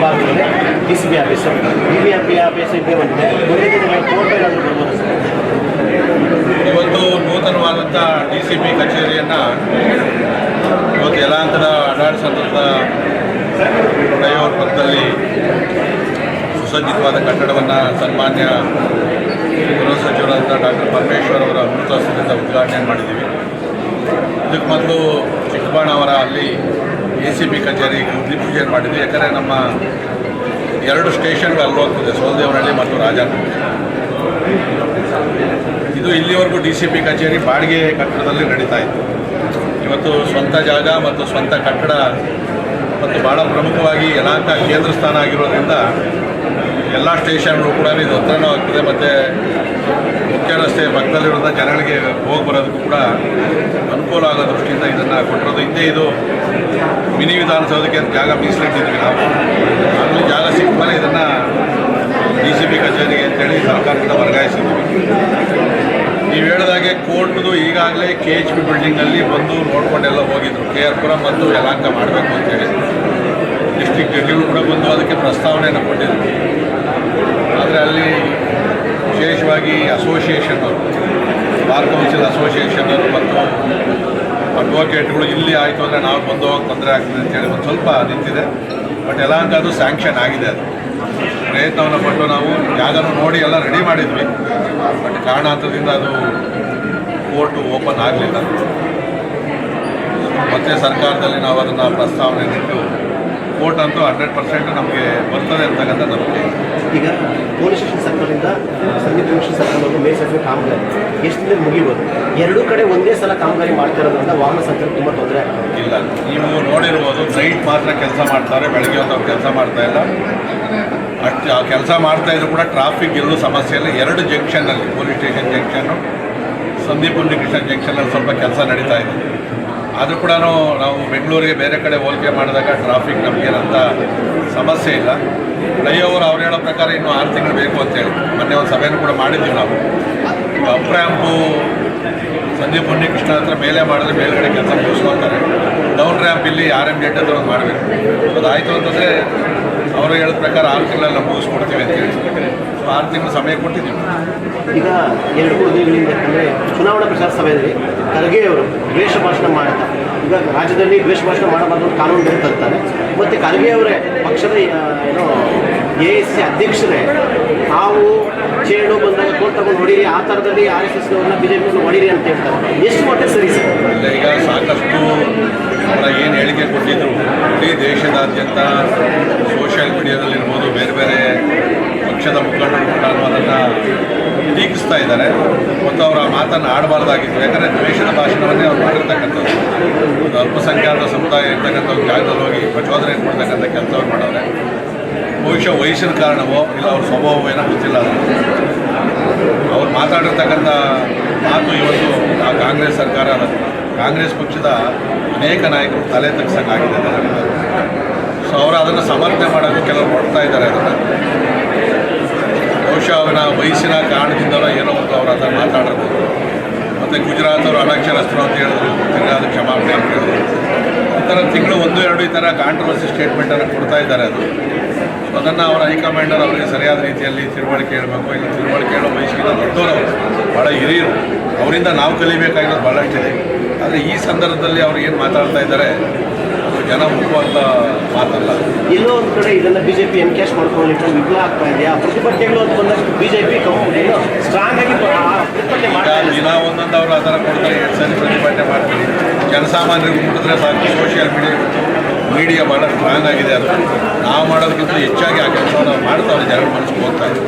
ಭಾಗದಲ್ಲಿ DCP office BBMP office ಇದ್ದೇ ಬಂದಿದೆ. ಮುಂದಿನ ದಿನಗಳಲ್ಲಿ ಕೋರ್ಟ್ ಏನಾದರೂ ಬರ್ಬೋದು ಸರ್? ಇವತ್ತು ನೂತನವಾದಂಥ DCP ಕಚೇರಿಯನ್ನು ಇವತ್ತು ಯಲಹಂಕದ ಆಡಳಿತ ಫ್ಲೈಓವರ್ ಪಕ್ಕದಲ್ಲಿ ಸುಸಜ್ಜಿತವಾದ ಕಟ್ಟಡವನ್ನು ಸನ್ಮಾನ್ಯ ಗೃಹ ಸಚಿವರಾದ ಡಾಕ್ಟರ್ ಪರಮೇಶ್ವರ್ ಅವರ ಅಮೃತಹಸ್ತದಿಂದ ಉದ್ಘಾಟನೆ ಮಾಡಿದ್ದೀವಿ. ಇದಕ್ಕೆ ಮೊದಲು ಚಿಕ್ಕಬಾಣವರ ಅಲ್ಲಿ ACP ಕಚೇರಿ ಗುದ್ಲಿ ಪೂಜೆ ಮಾಡಿದ್ವಿ. ಯಾಕಂದರೆ ನಮ್ಮ 2 ಸ್ಟೇಷನ್ಗಳು ಅಲ್ಲಿ ಹೋಗ್ತದೆ, ಸೋಲದೇವನಹಳ್ಳಿ ಮತ್ತು ರಾಜಾನಹಳ್ಳಿ. ಇದು ಇಲ್ಲಿವರೆಗೂ DCP ಕಚೇರಿ ಬಾಡಿಗೆ ಕಟ್ಟಡದಲ್ಲಿ ನಡೀತಾ ಇತ್ತು. ಇವತ್ತು ಸ್ವಂತ ಜಾಗ ಮತ್ತು ಸ್ವಂತ ಕಟ್ಟಡ ಮತ್ತು ಭಾಳ ಪ್ರಮುಖವಾಗಿ ಯಲಹಂಕ ಕೇಂದ್ರ ಸ್ಥಾನ ಆಗಿರೋದ್ರಿಂದ ಎಲ್ಲ ಸ್ಟೇಷನ್ಗಳು ಕೂಡ ಇದು ಹತ್ರನೂ ಆಗ್ತದೆ ಮತ್ತು ಮುಖ್ಯ ರಸ್ತೆ ಪಕ್ಕದಲ್ಲಿರೋದ ಜನಗಳಿಗೆ ಹೋಗಿ ಬರೋದಕ್ಕೂ ಕೂಡ ಅನುಕೂಲ ಆಗೋ ದೃಷ್ಟಿಯಿಂದ ಇದನ್ನು ಕೊಟ್ಟಿರೋದು. ಹಿಂದೆ ಇದು ಮಿನಿ ವಿಧಾನಸೌಧಕ್ಕೆ ಜಾಗ ಮೀಸಲಿಟ್ಟಿದ್ವಿ ನಾವು. ಆಗಲೂ ಜಾಗ ಸಿಕ್ಕ ಮೇಲೆ ಇದನ್ನು DCP ಕಚೇರಿಗೆ ಅಂತೇಳಿ ಸರ್ಕಾರದಿಂದ ವರ್ಗಾಯಿಸಿದ್ವಿ. ನೀವು ಹೇಳಿದಾಗೆ ಕೋರ್ಟ್ದು ಈಗಾಗಲೇ KHP ಬಿಲ್ಡಿಂಗಲ್ಲಿ ಬಂದು ನೋಡ್ಕೊಂಡೆಲ್ಲ ಹೋಗಿದ್ರು. KR ಪುರಂ ಮತ್ತು ಯಲಹಂಕ ಮಾಡಬೇಕು ಅಂತೇಳಿ ಡಿಸ್ಟ್ರಿಕ್ಟ್ ಜಡ್ಜಿಗಳು ಕೂಡ ಬಂದು ಅದಕ್ಕೆ ಪ್ರಸ್ತಾವನೆಯನ್ನು ಕೊಟ್ಟಿದ್ರು. ಆದರೆ ಅಲ್ಲಿ ವಿಶೇಷವಾಗಿ ಅಸೋಸಿಯೇಷನ್ನವರು, ಬಾರ್ ಕೌನ್ಸಿಲ್ ಅಸೋಸಿಯೇಷನ್ನವರು ಮತ್ತು ಅಡ್ವೊಕೇಟ್ಗಳು ಇಲ್ಲಿ ಆಯಿತು ಅಂದರೆ ನಾವು ಬಂದು ಹೋಗಿ ತೊಂದರೆ ಆಗ್ತದೆ ಅಂತೇಳಿ ಒಂದು ಸ್ವಲ್ಪ ನಿಂತಿದೆ. ಬಟ್ ಯಲಹಂಕ ಅದು ಸ್ಯಾಂಕ್ಷನ್ ಆಗಿದೆ. ಅದು ಪ್ರಯತ್ನವನ್ನು ಪಟ್ಟು ನಾವು ಜಾಗನೂ ನೋಡಿ ಎಲ್ಲ ರೆಡಿ ಮಾಡಿದ್ವಿ. ಬಟ್ ಕಾರಣಾಂತರದಿಂದ ಅದು ಕೋರ್ಟು ಓಪನ್ ಆಗಲಿಲ್ಲ. ಮತ್ತು ಸರ್ಕಾರದಲ್ಲಿ ನಾವು ಅದನ್ನು ಪ್ರಸ್ತಾವನೆಯನ್ನಿಟ್ಟು ಕೋರ್ಟ್ ಅಂತೂ 100% ನಮಗೆ ಬರ್ತದೆ ಅಂತಕ್ಕಂಥ ನಂಬಿಕೆ. ಈಗ ಪೊಲೀಸ್ ಸ್ಟೇಷನ್ ಸರ್ಕಲಿಂದ ಸಂದೀಪ್ ಮಿಶ್ರ ಸರ್ಕಲ್ವರೆಗೂ ಮೇಲ್ಸೇತುವೆ ಕಾಮಗಾರಿ ಎಷ್ಟು ದಿನ ಮುಗಿಬೋದು? ಎರಡೂ ಕಡೆ ಒಂದೇ ಸಲ ಕಾಮಗಾರಿ ಮಾಡ್ತಾ ಇರೋದ್ರಿಂದ ವಾಹನ ಸಂಚಾರ ತುಂಬ ತೊಂದರೆ ಆಗ್ತದೆ. ಇಲ್ಲ, ನೀವು ನೋಡಿರ್ಬೋದು, ನೈಟ್ ಮಾತ್ರ ಕೆಲಸ ಮಾಡ್ತಾರೆ, ಬೆಳಗ್ಗೆ ಹೊತ್ತು ಅವ್ರು ಕೆಲಸ ಮಾಡ್ತಾ ಇಲ್ಲ. ಅಷ್ಟು ಆ ಕೆಲಸ ಮಾಡ್ತಾಯಿದ್ರು ಕೂಡ ಟ್ರಾಫಿಕ್ ಎಲ್ಲೂ ಸಮಸ್ಯೆ ಇಲ್ಲ. 2 ಜಂಕ್ಷನ್ನಲ್ಲಿ, ಪೊಲೀಸ್ ಸ್ಟೇಷನ್ ಜಂಕ್ಷನ್ನು, ಸಂದೀಪ್ ಉನ್ನಿಕೃಷ್ಣ ಜಂಕ್ಷನಲ್ಲಿ ಸ್ವಲ್ಪ ಕೆಲಸ ನಡೀತಾ ಇದೆ. ಆದರೂ ಕೂಡ ನಾವು ಬೆಂಗಳೂರಿಗೆ ಬೇರೆ ಕಡೆ ಹೋಲಿಕೆ ಮಾಡಿದಾಗ ಟ್ರಾಫಿಕ್ ನಮಗೇನಂತ ಸಮಸ್ಯೆ ಇಲ್ಲ. ಫ್ಲೈಓವರ್ ಅವ್ರು ಹೇಳೋ ಪ್ರಕಾರ ಇನ್ನೂ 6 ತಿಂಗಳು ಬೇಕು ಅಂತೇಳಿ ಮೊನ್ನೆ ಒಂದು ಸಭೆಯನ್ನು ಕೂಡ ಮಾಡಿದ್ದೀವಿ ನಾವು. ಅಪ್ ರ್ಯಾಂಪು ಸಂದೀಪ್ ಉನ್ನಿಕೃಷ್ಣ ಹತ್ರ ಮೇಲೆ ಮಾಡಿದ್ರೆ ಮೇಲ್ಗಡೆ ಕೆಲಸ ಮುಗಿಸ್ಕೊತಾರೆ. ಡೌನ್ ರ್ಯಾಂಪ್ ಇಲ್ಲಿ RMZ ಹತ್ರ ಒಂದು ಮಾಡಬೇಕು. ಅದಾಯಿತು ಅಂತಂದರೆ ಅವರು ಹೇಳಿದ ಪ್ರಕಾರ 6 ತಿಂಗಳೆಲ್ಲ ಮುಗಿಸ್ಕೊಡ್ತೀವಿ ಅಂತೇಳಿ 6 ತಿಂಗಳು ಸಮಯ ಕೊಟ್ಟಿದ್ದೀವಿ. ಈಗ 2-3 ದಿನಗಳಿಂದ ಅಂದರೆ ಚುನಾವಣಾ ಪ್ರಚಾರ ಸಭೆಯಲ್ಲಿ ಖರ್ಗೆ ಅವರು ದ್ವೇಷ ಭಾಷಣ ಮಾಡ್ತಾರೆ. ಈಗ ರಾಜ್ಯದಲ್ಲಿ ದ್ವೇಷ ಭಾಷಣ ಮಾಡಬಾರ್ದು ಕಾನೂನು ಬೇರೆ ತರ್ತಾರೆ. ಮತ್ತು ಖರ್ಗೆ ಅವರೇ ಪಕ್ಷದ ಏನೋ AICC ಅಧ್ಯಕ್ಷರೇ ನಾವು ಚೇಳು ಬಂದಾಗ ಕೋರ್ಟ್ ತಗೊಂಡು ಹೊಡೀರಿ, ಆ ಥರದಲ್ಲಿ RSSನವ್ರನ್ನ BJPಯವ್ರನ್ನ ಹೊಡೀರಿ ಅಂತ ಹೇಳ್ತಾರೆ. ಎಷ್ಟು ಮಟ್ಟಿಗೆ ಸರಿ ಸರ್? ಈಗ ಸಾಕಷ್ಟು ಅವರ ಏನು ಹೇಳಿಕೆ ಕೊಟ್ಟಿದ್ದರು ಇಡೀ ದೇಶದಾದ್ಯಂತ ಸೋಷಿಯಲ್ ಮೀಡಿಯಾದಲ್ಲಿರ್ಬೋದು, ಬೇರೆ ಬೇರೆ ಪಕ್ಷದ ಮುಖಂಡರು ಕೂಡ ಅದನ್ನು ಟೀಕಿಸ್ತಾ ಇದ್ದಾರೆ. ಮತ್ತು ಅವರು ಆ ಮಾತನ್ನು ಆಡಬಾರ್ದಾಗಿತ್ತು. ಯಾಕಂದರೆ ದ್ವೇಷದ ಭಾಷಣವನ್ನೇ ಅವ್ರು ಮಾಡಿರ್ತಕ್ಕಂಥದ್ದು. ಒಂದು ಅಲ್ಪಸಂಖ್ಯಾತ ಸಮುದಾಯ ಇರ್ತಕ್ಕಂಥ ಒಂದು ಜಾಗದಲ್ಲಿ ಹೋಗಿ ಪ್ರಚೋದನೆ ಕೊಡ್ತಕ್ಕಂಥ ಕೆಲಸವ್ರು ಮಾಡೋರೆ. ಬಹುಶಃ ವಯಸ್ಸಿನ ಕಾರಣವೋ ಇಲ್ಲ ಅವ್ರ ಸ್ವಭಾವವೋ ಏನೋ ಗೊತ್ತಿಲ್ಲ. ಅವ್ರು ಮಾತಾಡಿರ್ತಕ್ಕಂಥ ಮಾತು ಇವತ್ತು ಆ ಕಾಂಗ್ರೆಸ್ ಸರ್ಕಾರ, ಕಾಂಗ್ರೆಸ್ ಪಕ್ಷದ ಅನೇಕ ನಾಯಕರು ತಲೆ ತಗ್ಸಂಗಾಗಿದೆ. ಸೊ ಅವರು ಅದನ್ನು ಸಮರ್ಥನೆ ಮಾಡೋಕ್ಕೆ ಕೆಲವರು ಹೊಡ್ತಾ ಇದ್ದಾರೆ. ಅದನ್ನು ಬಹುಶಃ ಅವನ ವಯಸ್ಸಿನ ಕಾರಣದಿಂದಲೋ ಏನೋ ಒಂದು ಅವರು ಅದನ್ನು ಮಾತಾಡಿರ್ಬೋದು. ಮತ್ತು ಗುಜರಾತ್ ಅವರು ಅನಕ್ಷರಸ್ಥರು ಅಂತ ಹೇಳಿದ್ರು, ತಿರ್ಗಿ ಅದು ಕ್ಷಮಾಪಣೆ ಅಂತ ಹೇಳಿದ್ರು. ಈ ಥರ ತಿಂಗಳು 1-2 ಈ ಥರ ಕಾಂಟ್ರವರ್ಸಿ ಸ್ಟೇಟ್ಮೆಂಟನ್ನು ಕೊಡ್ತಾ ಇದ್ದಾರೆ. ಅದು ಸೊ ಅದನ್ನು ಅವರ ಹೈಕಮಾಂಡರ್ ಅವರಿಗೆ ಸರಿಯಾದ ರೀತಿಯಲ್ಲಿ ತಿಳುವಳಿಕೆ ಹೇಳಬೇಕು. ಇಲ್ಲಿ ತಿಳುವಳಿಕೆ ಹೇಳೋ ವಯಸ್ಸಿನ ದೊಡ್ಡವರು, ಭಾಳ ಹಿರಿಯರು, ಅವರಿಂದ ನಾವು ಕಲಿಬೇಕಾಗಿರೋದು ಭಾಳಷ್ಟಿದೆ. ಆದರೆ ಈ ಸಂದರ್ಭದಲ್ಲಿ ಅವ್ರು ಏನು ಮಾತಾಡ್ತಾ ಇದ್ದಾರೆ ಅದು ಜನ ಮುಖುವಂಥ ಮಾತಲ್ಲ. ಎಲ್ಲೋ ಒಂದು ಕಡೆ ಇದನ್ನು BJP ಎನ್ಕ್ಯಾಶ್ ಮಾಡ್ಕೊಳ್ಳಿಕ್ಕೆ ವಿಫಲ ಆಗ್ತಾ ಇದೆಯಾ? ಪ್ರತಿಭಟನೆಗಳು ಅಂತ ಬಂದಷ್ಟು BJP ಸ್ಟ್ರಾಂಗ್ ಆಗಿ ಪ್ರತಿಭಟನೆ ಮಾಡ್ತಾರೆ. ದಿನ ಒಂದೊಂದು ಅವರು ಆ ಥರ ಕೊಡ್ತಾರೆ. 2 ಸರಿ ಪ್ರತಿಭಟನೆ ಮಾಡ್ತೀವಿ. ಜನಸಾಮಾನ್ಯರಿಗೆ ಮುಟ್ಟಿದ್ರೆ ಸಾಕು. ಸೋಷಿಯಲ್ ಮೀಡಿಯಾ ಭಾಳ ಸ್ಟ್ರಾಂಗ್ ಆಗಿದೆ. ಅದು ನಾವು ಮಾಡೋದಕ್ಕಿಂತ ಹೆಚ್ಚಾಗಿ ಆ ಕೆಲಸವನ್ನು ಮಾಡ್ತಾವ್ರೆ. ಜನರ ಮನಸ್ಸಿಗೆ ಹೋಗ್ತಾ ಇದೆ.